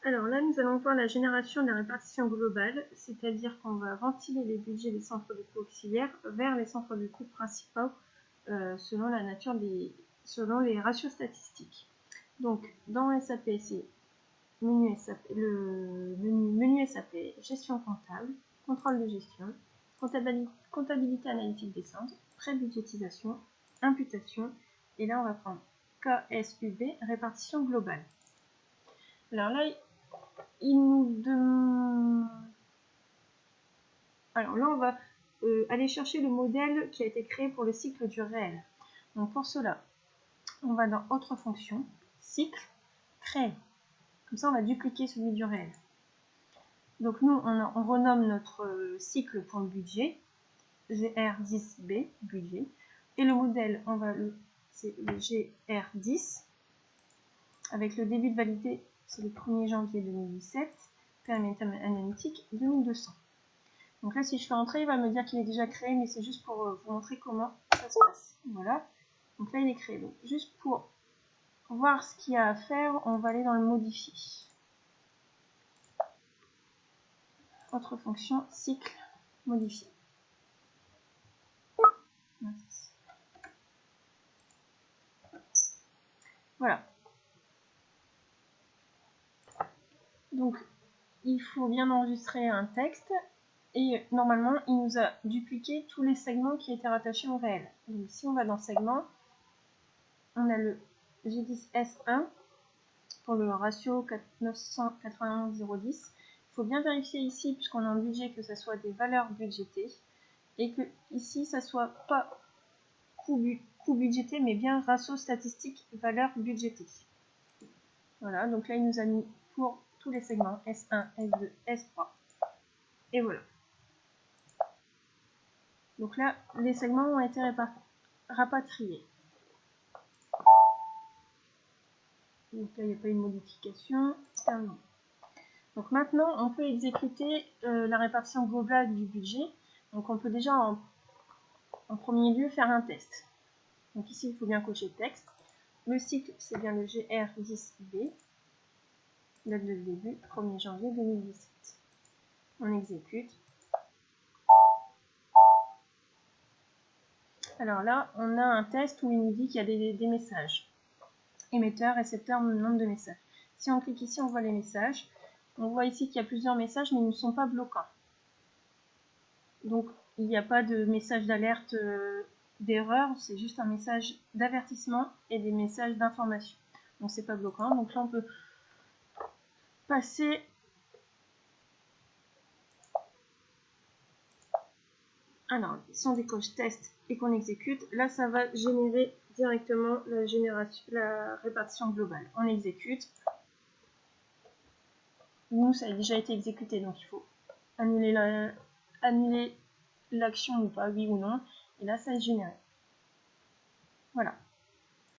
Alors là, nous allons voir la génération de la répartition globale, c'est-à-dire qu'on va ventiler les budgets des centres de coûts auxiliaires vers les centres de coûts principaux selon la nature selon les ratios statistiques. Donc, dans SAP, c'est le menu SAP, gestion comptable, contrôle de gestion, comptabilité analytique des centres, pré-budgétisation, imputation, et là on va prendre KSUB, répartition globale. Alors là, il nous demande... Alors là, on va aller chercher le modèle qui a été créé pour le cycle du réel. Donc pour cela, on va dans Autre fonction, cycle, créer. Comme ça, on va dupliquer celui du réel. Donc nous, on renomme notre cycle pour le budget, GR10B, budget. Et le modèle, c'est le GR10, avec le début de validité, c'est le 1er janvier 2017, périmètre analytique 2200. Donc là, si je fais entrer, il va me dire qu'il est déjà créé, mais c'est juste pour vous montrer comment ça se passe. Voilà. Donc là, il est créé. Donc, juste pour voir ce qu'il y a à faire, on va aller dans le modifier. Autre fonction, cycle, modifier. Voilà. Donc, il faut bien enregistrer un texte. Et normalement, il nous a dupliqué tous les segments qui étaient rattachés au réel. Donc si on va dans segment, on a le G10S1 pour le ratio 991,010. Il faut bien vérifier ici, puisqu'on a un budget, que ça soit des valeurs budgétées. Et que ici, ça soit pas coût budgété, mais bien ratio statistique valeur budgétée. Voilà, donc là, il nous a mis pour tous les segments S1, S2, S3. Et voilà. Donc là, les segments ont été rapatriés. Donc là, il n'y a pas eu de modification. Terminé. Donc maintenant, on peut exécuter la répartition globale du budget. Donc on peut déjà, en premier lieu, faire un test. Donc ici, il faut bien cocher texte. Le cycle, c'est bien le GR10B. Date de début, 1er janvier 2017. On exécute. Alors là, on a un test où il nous dit qu'il y a des messages. Émetteur, récepteur, nombre de messages. Si on clique ici, on voit les messages. On voit ici qu'il y a plusieurs messages, mais ils ne sont pas bloquants. Donc, il n'y a pas de message d'alerte d'erreur, c'est juste un message d'avertissement et des messages d'information. Donc, c'est pas bloquant. Donc là, on peut passer... Alors, si on décoche test et qu'on exécute, là, ça va générer directement la répartition globale. On exécute. Nous, ça a déjà été exécuté, donc il faut annuler l'action ou pas, oui ou non. Et là, ça est généré. Voilà.